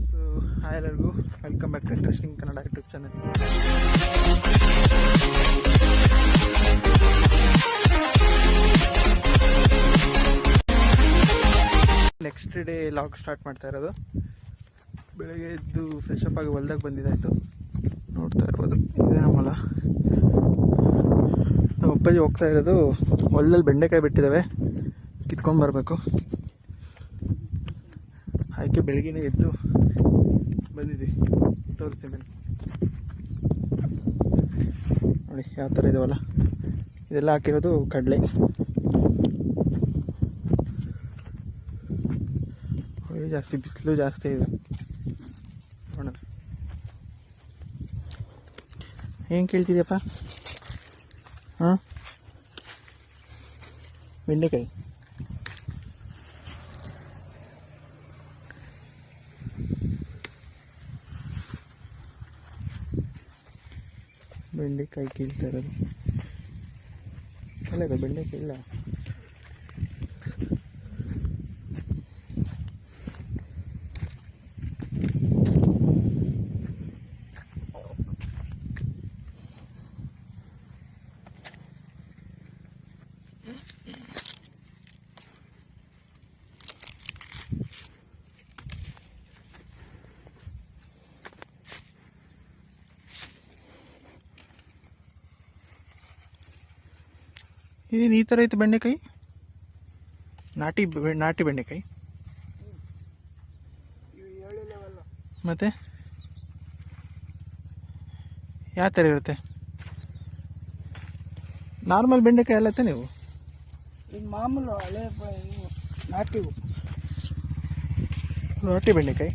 So hi ಎಲ್ಲರಿಗೂ, welcome back to interesting Kannada YouTube channel. Next day log start ಮಾಡ್ತಾ ಇರೋದು. ಬೆಳಗ್ಗೆ ಎದ್ದು ಫ್ರೆಶ್ ಅಪ್ ಆಗಿ ಹೊಲ್ದಾಗ ಬಂದಿದ್ದಾಯಿತು. ನೋಡ್ತಾ ಇರ್ಬೋದು, ಇದೇ ನಮ್ಮಲ್ಲ. ನಾವು ಅಪ್ಪಾಜಿ ಹೋಗ್ತಾ ಇರೋದು ಹೊಲದಲ್ಲಿ ಬೆಂಡೆಕಾಯಿ ಬಿಟ್ಟಿದ್ದಾವೆ, ಕಿತ್ಕೊಂಡು ಬರಬೇಕು. ಅದಕ್ಕೆ ಬೆಳಗ್ಗೆನೇ ಎದ್ದು ಬಂದಿದ್ವಿ. ತೋರಿಸ್ತೀನಿ ಬನ್ನಿ. ನೋಡಿ ಯಾವ ಥರ ಇದಾವಲ್ಲ, ಇದೆಲ್ಲ ಹಾಕಿರೋದು ಕಡಲೆ. ಜಾಸ್ತಿ ಬಿಸಿಲು ಜಾಸ್ತಿ ಇದೆ. ನೋಡೋಣ ಏನು ಕೇಳ್ತಿದ್ಯಪ್ಪ? ಹಾಂ, ಬೆಂಡೆಕಾಯಿ. ಬೆಂಡೆಕಾಯಿ ಕೀಳ್ತಾ ಇರೋದು ಅಲ್ಲ, ಇದು ಬೆಂಡೆಕಾಯಿ ಇಲ್ಲ. ಇದೇನು ಈ ಥರ ಐತೆ ಬೆಂಡೆಕಾಯಿ? ನಾಟಿ ಬೆಂಡೆಕಾಯಿ ಮತ್ತೆ ಯಾವ ಥರ ಇರುತ್ತೆ? ನಾರ್ಮಲ್ ಬೆಂಡೆಕಾಯಿ ಅಲ್ಲತ್ತೆ ನೀವು? ಈಗ ಮಾಮೂಲು ಹಳೆ ನಾಟಿ ಬೆಂಡೆಕಾಯಿ.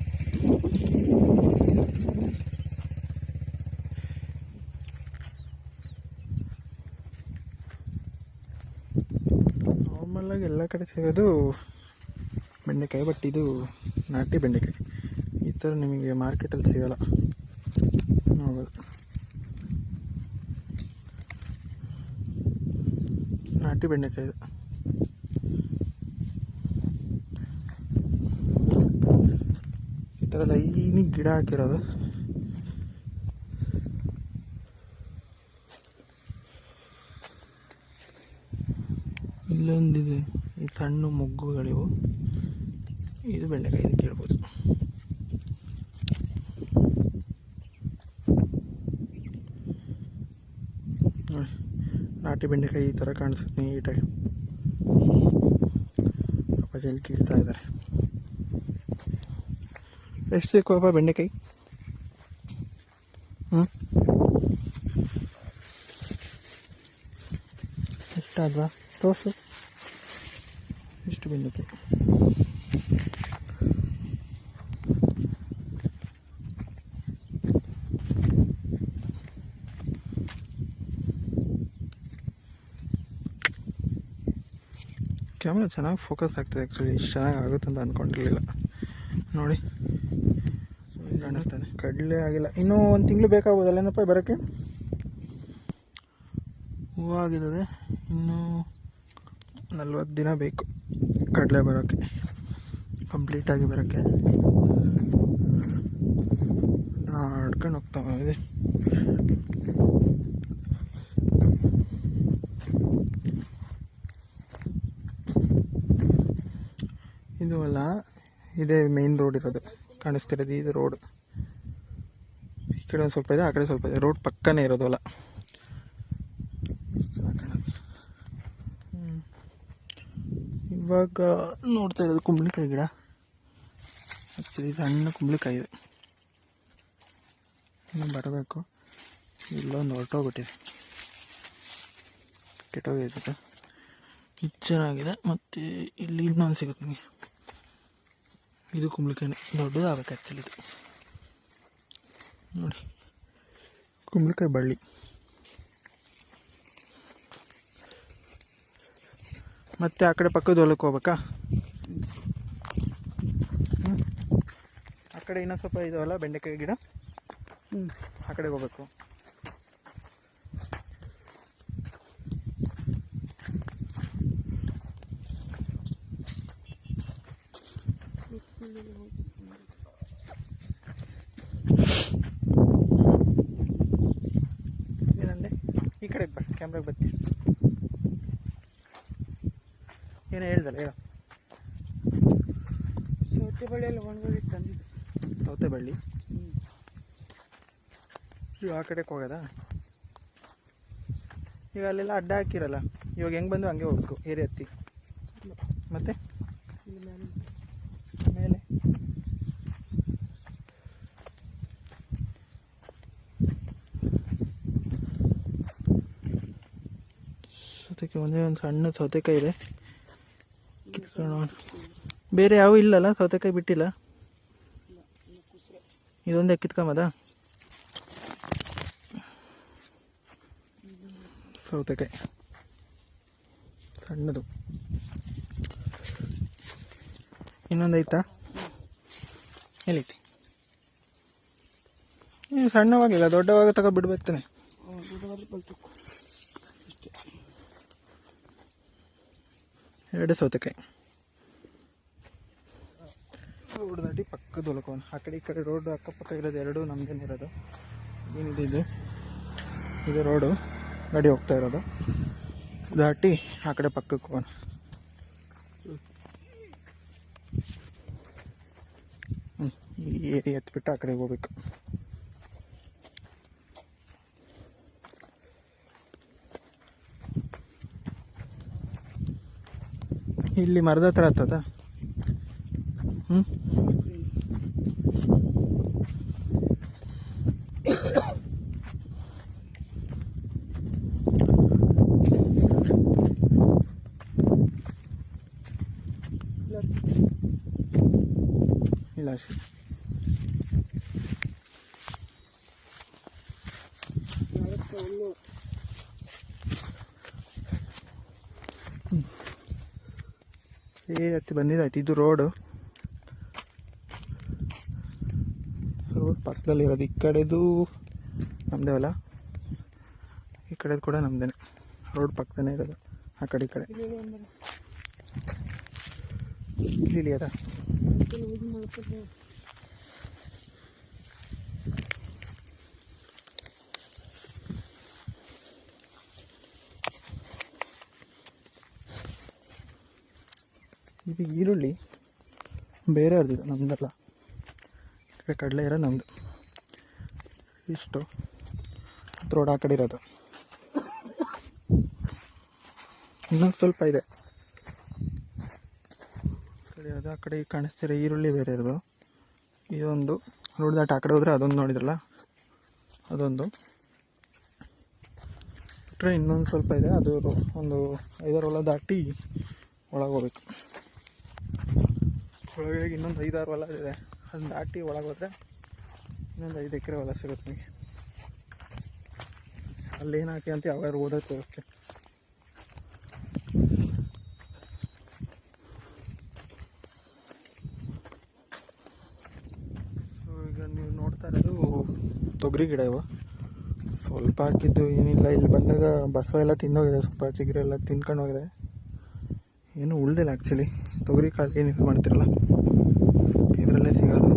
ನಾರ್ಮಲಾಗಿ ಎಲ್ಲ ಕಡೆ ಸಿಗೋದು ಬೆಂಡೆಕಾಯಿ, ಬಟ್ ಇದು ನಾಟಿ ಬೆಂಡೆಕಾಯಿ. ಈ ಥರ ನಿಮಗೆ ಮಾರ್ಕೆಟಲ್ಲಿ ಸಿಗೋಲ್ಲ, ನೋಡ್ಬೋದು. ನಾಟಿ ಬೆಂಡೆಕಾಯಿ ಇದು. ಈ ಥರ ಲೈನಿಗೆ ಗಿಡ ಹಾಕಿರೋದು. ಇಲ್ಲೊಂದಿದೆ, ಈ ಸಣ್ಣ ಮೊಗ್ಗುಗಳಿವು. ಇದು ಬೆಂಡೆಕಾಯಿ, ಇದು ಕೇಳ್ಬೋದು. ನೋಡಿ, ನಾಟಿ ಬೆಂಡೆಕಾಯಿ ಈ ಥರ ಕಾಣಿಸುತ್ತೆ ನೀಟಾಗಿ. ಅಪ್ಪಾಜಿ ಕೀಳ್ತಾ ಇದ್ದಾರೆ. ಎಷ್ಟು ಸಿಕ್ಕುವಪ್ಪ ಬೆಂಡೆಕಾಯಿ? ಎಷ್ಟಾದ್ವಾ ತೋರಿಸು, ಎಷ್ಟು ಬೆಂಡೆಕಾಯಿ? ಕ್ಯಾಮ್ರಾ ಚೆನ್ನಾಗಿ ಫೋಕಸ್ ಆಗ್ತದೆ. ಆ್ಯಕ್ಚುಲಿ ಇಷ್ಟು ಚೆನ್ನಾಗಿ ಆಗುತ್ತೆ ಅಂತ ಅಂದ್ಕೊಂಡಿರಲಿಲ್ಲ. ನೋಡಿ ಕಾಣಿಸ್ತಾನೆ. ಕಡಲೆ ಆಗಿಲ್ಲ, ಇನ್ನೂ 1 ತಿಂಗಳು ಬೇಕಾಗ್ಬೋದಲ್ಲೇನಪ್ಪ ಬರೋಕ್ಕೆ? ಹೂವು ಆಗಿದ್ದಾವೆ, ಇನ್ನೂ 40 ದಿನ ಬೇಕು ಕಡಲೆ ಬರೋಕ್ಕೆ, ಕಂಪ್ಲೀಟಾಗಿ ಬರೋಕ್ಕೆ. ಆಡ್ಕೊಂಡು ಹೋಗ್ತಾವೆ. ಇದು ಅಲ್ಲ, ಇದೇ ಮೇನ್ ರೋಡ್ ಇರೋದು, ಕಾಣಿಸ್ತಿರೋದು ಇದು ರೋಡ್. ಈ ಕಡೆ ಒಂದು ಸ್ವಲ್ಪ ಇದೆ, ಆ ಕಡೆ ಸ್ವಲ್ಪ ಇದೆ. ರೋಡ್ ಪಕ್ಕನೇ ಇರೋದು ಅಲ್ಲ. ಇವಾಗ ನೋಡ್ತಾ ಇರೋದು ಕುಂಬಳಕಾಯಿ ಗಿಡ. ಆ್ಯಕ್ಚುಲಿ ಸಣ್ಣ ಕುಂಬಳಕಾಯಿ ಇದೆ, ಇನ್ನು ಬರಬೇಕು. ಇಲ್ಲೊಂದು ಹೊರಟೋಗ್ಬಿಟ್ಟಿದೆ, ಕೆಟ್ಟೋಗಿದೆ. ಇದು ಚೆನ್ನಾಗಿದೆ. ಮತ್ತು ಇಲ್ಲಿ ಇನ್ನೊಂದು ಸಿಗುತ್ತೆ ನಿಮಗೆ. ಇದು ಕುಂಬಳಕಾಯಿನೇ, ದೊಡ್ಡದಾಗಬೇಕು ಆ್ಯಕ್ಚುಲಿ ಇದು. ನೋಡಿ, ಕುಂಬಳಕಾಯಿ ಬಳ್ಳಿ. ಮತ್ತೆ ಆ ಕಡೆ ಪಕ್ಕದ ಹೊಲಕ್ಕೆ ಹೋಗ್ಬೇಕಾ? ಆ ಕಡೆ ಇನ್ನೂ ಸ್ವಲ್ಪ ಇದಾವಲ್ಲ ಬೆಂಡೆಕಾಯಿ ಗಿಡ, ಆ ಕಡೆಗೆ ಹೋಗ್ಬೇಕು. ಏನಂದೆ ಈ ಕಡೆಗೆ ಬಾ, ಕ್ಯಾಮ್ರಾಗೆ ಬರ್ತೀನಿ. ಏನೋ ಹೇಳ್ದಲ್ಲ ಹೇಳು. ಸೌತೆ ಬಳ್ಳಿಯಲ್ಲಿ ಒಣಗೋಗಿ ತಂದಿದ್ದು. ಸೌತೆ ಬಳ್ಳಿ ಈಗ ಆ ಕಡೆಗೆ ಹೋಗೋದಾ? ಈಗ ಅಲ್ಲೆಲ್ಲ ಅಡ್ಡ ಹಾಕಿರಲ್ಲ, ಇವಾಗ ಹೆಂಗೆ ಬಂದು ಹಂಗೆ ಹೋಗ್ಬೇಕು ಏರಿ ಹತ್ತಿ. ಮತ್ತೆ ಇಲ್ಲಿ ಮೇಲೆ ಮೇಲೆ ಸೌತೆಕಾಯಿ ಒಂದೇ ಒಂದು ಸಣ್ಣ ಸೌತೆಕಾಯಿ ಇದೆ, ಕಿತ್ಕೊಂಡು. ಬೇರೆ ಯಾವ ಇಲ್ಲಲ್ಲ ಸೌತೆಕಾಯಿ ಬಿಟ್ಟಿಲ್ಲ, ಇದೊಂದೇ ಕಿತ್ಕೊಂಬದ ಸೌತೆಕಾಯಿ ಸಣ್ಣದು. ಇನ್ನೊಂದು ಐತಾ? ಎಲ್ಲೈತಿ? ಸಣ್ಣವಾಗಿಲ್ಲ, ದೊಡ್ಡವಾಗ ತಗೊಬಿಡ್ಬೇಕು ತಾನೆ. ಎರಡು ಸೌತೆಕಾಯಿ ರೋಡ್ ದಾಟಿ ಪಕ್ಕದ ಹೊಲಕೋನ್. ಆ ಕಡೆ ಈ ಕಡೆ ರೋಡ್ ಅಕ್ಕಪಕ್ಕ ಇರೋದು ಎರಡು ನಮ್ದೇನಿರೋದು. ಏನಿದೆ ಇದು ರೋಡು, ಗಾಡಿ ಹೋಗ್ತಾ ಇರೋದು. ದಾಟಿ ಆ ಕಡೆ ಪಕ್ಕಕ್ಕೆ ಹೋಗೋಣ. ಈ ಏರಿ ಎತ್ಬಿಟ್ಟು ಆ ಕಡೆಗೆ ಹೋಗ್ಬೇಕು. ಇಲ್ಲಿ ಮರದ ಹತ್ರ ಹತ್ತದ. ಇಲ್ಲ ಅಷ್ಟೇ. ಹತ್ತಿ ಬಂದಿದ್ದಾಯ್ತು. ಇದು ರೋಡು ಪಕ್ಕದಲ್ಲಿರೋದು. ಈ ಕಡೆದು ನಮ್ಮದೇ ಹೊಲ, ಈ ಕಡೆದು ಕೂಡ ನಮ್ಮದೇನೆ. ರೋಡ್ ಪಕ್ಕದನೇ ಇರೋದು. ಆ ಕಡೆ ಈ ಕಡೆ ಇಲ್ಲಿ ಅದ. ಇದು ಈರುಳ್ಳಿ ಬೇರೆ ಅವ್ರದ್ದು, ನಮ್ದಲ್ಲ. ಈ ಕಡೆ ಕಡಲೆ ಇರೋದು ನಮ್ಮದು. ಇಷ್ಟು ರೋಡ್ ಆ ಕಡೆ ಇರೋದು. ಇನ್ನೊಂದು ಸ್ವಲ್ಪ ಇದೆ ಕಡೆ ಅದು. ಆ ಕಡೆ ಕಾಣಿಸ್ತಿರೋ ಈರುಳ್ಳಿ ಬೇರೆ ಇರೋದು. ಇದೊಂದು ರೋಡ್ ದಾಟ ಆ ಕಡೆ ಹೋದರೆ ಅದೊಂದು ನೋಡಿದ್ರಲ್ಲ, ಅದೊಂದು ಬಿಟ್ಟರೆ ಇನ್ನೊಂದು ಸ್ವಲ್ಪ ಇದೆ. ಅದು ಒಂದು 5-6 ಹೊಲ ದಾಟಿ ಒಳಗೆ ಹೋಗ್ಬೇಕು. ಒಳಗೆ ಇನ್ನೊಂದು 5-6 ಹೊಲ ಇದೆ. ಅದನ್ನ ದಾಟಿ ಒಳಗೆ ಹೋದರೆ ಇನ್ನೊಂದು 5 ಎಕರೆ ಹೊಲ ಸಿಗುತ್ತೆ ನಿಮಗೆ. ಅಲ್ಲೇನು ಹಾಕಿ ಅಂತ ಯಾವಾಗಾದ್ರು ಓದೋದು ತೋರಿಸ್ತೆ. ಸೊ ಈಗ ನೀವು ನೋಡ್ತಾ ಇರೋದು ತೊಗರಿ ಗಿಡ. ಇವು ಸ್ವಲ್ಪ ಹಾಕಿದ್ದು ಏನಿಲ್ಲ. ಇಲ್ಲಿ ಬಂದಾಗ ಬಸವ ಎಲ್ಲ ತಿಂದೋಗಿದೆ, ಸ್ವಲ್ಪ ಚಿಗುರು ಎಲ್ಲ ತಿನ್ಕೊಂಡು ಹೋಗಿದೆ. ಏನೂ ಉಳ್ದಿಲ್ಲ ಆ್ಯಕ್ಚುಲಿ. ತೊಗರಿ ಕಾಳು ಏನು ಯೂಸ್ ಮಾಡ್ತಿರಲ್ಲ ಇದರಲ್ಲೇ ಸಿಗೋದು.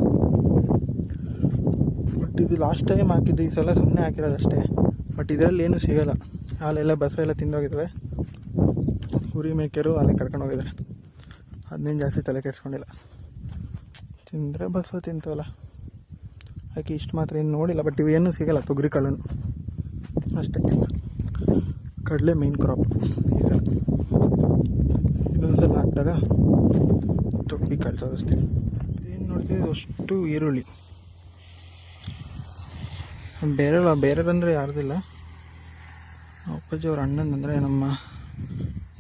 ಬಟ್ ಇದು ಲಾಸ್ಟ್ ಟೈಮ್ ಹಾಕಿದ್ದು, ಈ ಸಲ ಸುಮ್ಮನೆ ಹಾಕಿರೋದು ಅಷ್ಟೇ. ಬಟ್ ಇದರಲ್ಲಿ ಏನೂ ಸಿಗೋಲ್ಲ. ಹಾಲೆಲ್ಲ ಬಸವ ಎಲ್ಲ ತಿಂದೋಗಿದ್ದಾವೆ. ಕುರಿ ಮೇಕೆರು ಅಲ್ಲೇ ಕರ್ಕೊಂಡು ಹೋಗಿದ್ದಾರೆ. ಅದನ್ನೇನು ಜಾಸ್ತಿ ತಲೆ ಕೆಡಿಸ್ಕೊಂಡಿಲ್ಲ. ತಿಂದರೆ ಬಸವ ತಿಂತವಲ್ಲ ಹಾಕಿ ಇಷ್ಟು ಮಾತ್ರ ಏನು ನೋಡಿಲ್ಲ. ಬಟ್ ಇವೇನೂ ಸಿಗೋಲ್ಲ ತೊಗರಿ ಕಾಳನ್ನು ಅಷ್ಟೇ. ಕಡಲೆ ಮೇನ್ ಕ್ರಾಪ್ ಈ ಸಲ. ಇನ್ನೊಂದ್ಸಲ ಹಾಕಿದಾಗ ತೊಗರಿ ಕಾಳು ತೋರಿಸ್ತೀನಿ. ಏನು ನೋಡ್ತೀವಿ ಅಷ್ಟು ಈರುಳ್ಳಿ. ಬೇರೆಯವ್ರಂದರೆ ಯಾರ್ದಿಲ್ಲ. ಅಪ್ಪಾಜಿ ಅವ್ರ ಅಣ್ಣಂದಂದರೆ ನಮ್ಮ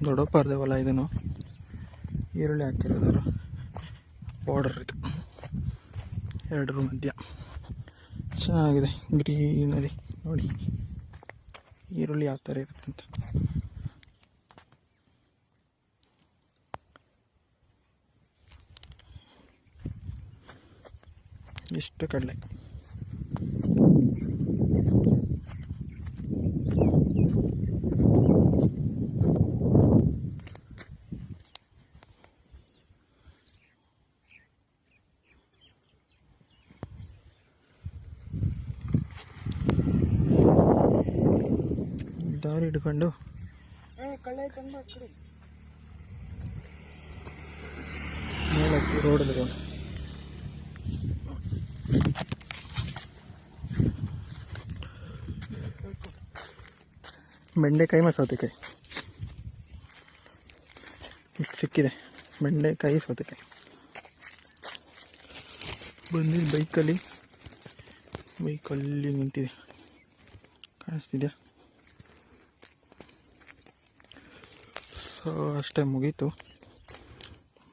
ದೊಡ್ಡಪ್ಪಾರ್ದೆ ಹೊಲ. ಇದನ್ನು ಈರುಳ್ಳಿ ಹಾಕಿರೋದವರು ಬಾರ್ಡರ್. ಇದು ಎರಡರ ಮಧ್ಯ ಚೆನ್ನಾಗಿದೆ ಗ್ರೀನರಿ. ನೋಡಿ ಈರುಳ್ಳಿ ಯಾವ ಥರ ಇರುತ್ತೆ ಅಂತ. ಇಷ್ಟು ಕಡಲೆ. ದಾರಿ ಹಿಡ್ಕೊಂಡು ಕಳ್ಳ ಐತಂದ ಆ ಕಡೆ ಮೇಲಕ್ಕೆ ರೋಡಲ್ಲಿ ಬೆಂಡೆಕಾಯಿ ಮತ್ತು ಸೌತೆಕಾಯಿ ಇಷ್ಟು ಸಿಕ್ಕಿದೆ. ಬೆಂಡೆಕಾಯಿ ಸೌತೆಕಾಯಿ ಬಂದಿದ್ದು ಬೈಕಲ್ಲಿ ನಿಂತಿದೆ, ಕಾಣಿಸ್ತಿದೆ. ಸೊ ಅಷ್ಟೇ, ಮುಗೀತು.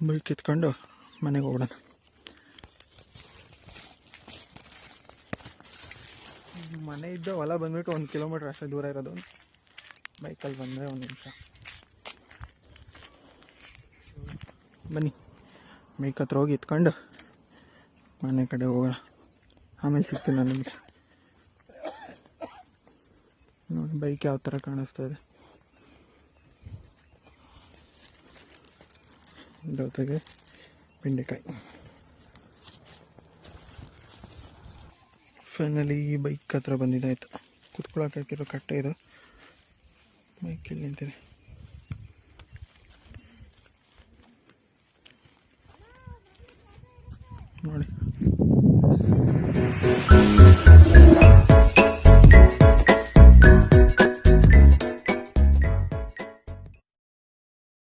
ಬೈಕ್ ಎತ್ಕೊಂಡು ಮನೆಗೆ ಹೋಗೋಣ. ಮನೆಯಿಂದ ಹೊಲ ಬಂದ್ಬಿಟ್ಟು 1 ಕಿಲೋಮೀಟ್ರ್ ಅಷ್ಟೇ ದೂರ ಇರೋದು. ಬೈಕಲ್ಲಿ ಬಂದರೆ 1 ನಿಮಿಷ. ಬನ್ನಿ, ಬೈಕ್ ಹತ್ರ ಹೋಗಿ ಎತ್ಕೊಂಡು ಮನೆ ಕಡೆ ಹೋಗೋಣ. ಆಮೇಲೆ ಸಿಗ್ತೀನಿ ನಾನು ನಿಮಗೆ. ನೋಡಿ ಬೈಕ್ ಯಾವ ಥರ ಕಾಣಿಸ್ತಾ ಇದೆ. ಜೊತೆಗೆ ಬೆಂಡೆಕಾಯಿ. ಫೈನಲಿ ಈ ಬೈಕ್ ಹತ್ರ ಬಂದಿದ್ದಾಯ್ತು. ಕುತ್ಕೊಳಕ್ಕೆ ಹಾಕಿರೋ ಕಟ್ಟೆ ಇದು. ಬೈಕಲ್ಲಿ ನಿಂತಿದೆ. ನೋಡಿ